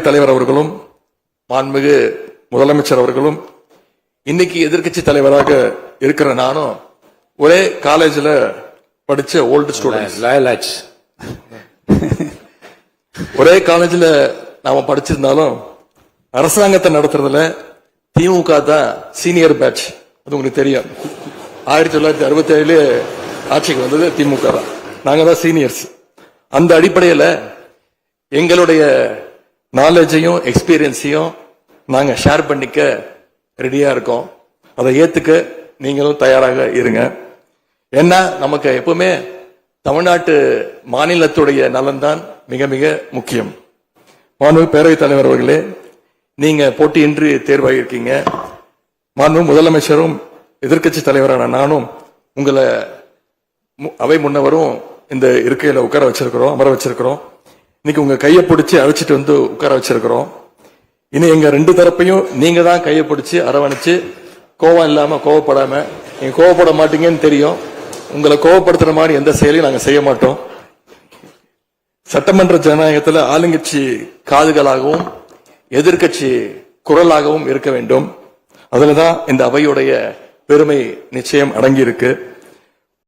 தலைவர் அவர்களும் மாண்புமிகு முதலமைச்சர் அவர்களும் இன்னைக்கு எதிர்க்கட்சி தலைவராக இருக்கிற நானும் ஒரே காலேஜில் படிச்ச ஓல்டு ஸ்டூடெண்ட். ஒரே காலேஜில் நாம படிச்சிருந்தாலும் அரசாங்கத்தை நடத்துறதுல திமுக தான் சீனியர் பேட்ச். அது உங்களுக்கு தெரியும். 1967 ஆட்சிக்கு வந்தது திமுக தான். நாங்க தான் சீனியர்ஸ். அந்த அடிப்படையில் எங்களுடைய நாலேஜையும் எக்ஸ்பீரியன்ஸையும் நாங்க ஷேர் பண்ணிக்க ரெடியா இருக்கோம். அதை ஏத்துக்க நீங்களும் தயாராக இருங்க. ஏன்னா நமக்கு எப்பவுமே தமிழ்நாட்டு மாநிலத்துடைய நலன்தான் மிக மிக முக்கியம். மாண்புமிகு பேரவைத் தலைவர் அவர்களே, நீங்க போட்டியின்றி தேர்வாகியிருக்கீங்க. மாண்புமிகு முதலமைச்சரும் எதிர்க்கட்சி தலைவரான நானும் உங்களை அவை முன்னவரும் இந்த இருக்கையில உட்கார வச்சிருக்கிறோம், அமர வச்சிருக்கிறோம். இன்னைக்கு உங்க கையை பிடிச்சி அழைச்சிட்டு வந்து உட்கார வச்சிருக்கிறோம். இனி எங்க ரெண்டு தரப்பையும் நீங்க தான் கையை பிடிச்சி அரவணைச்சு கோவம் இல்லாம கோவப்படாம, நீங்க கோவப்பட மாட்டீங்கன்னு தெரியும். உங்களை கோவப்படுத்துற மாதிரி எந்த செயலையும் நாங்க செய்ய மாட்டோம். சட்டமன்ற ஜனநாயகத்தில் ஆளுங்கட்சி காதுகளாகவும் எதிர்கட்சி குரலாகவும் இருக்க வேண்டும். அதுலதான் இந்த அவையுடைய பெருமை நிச்சயம் அடங்கி இருக்கு.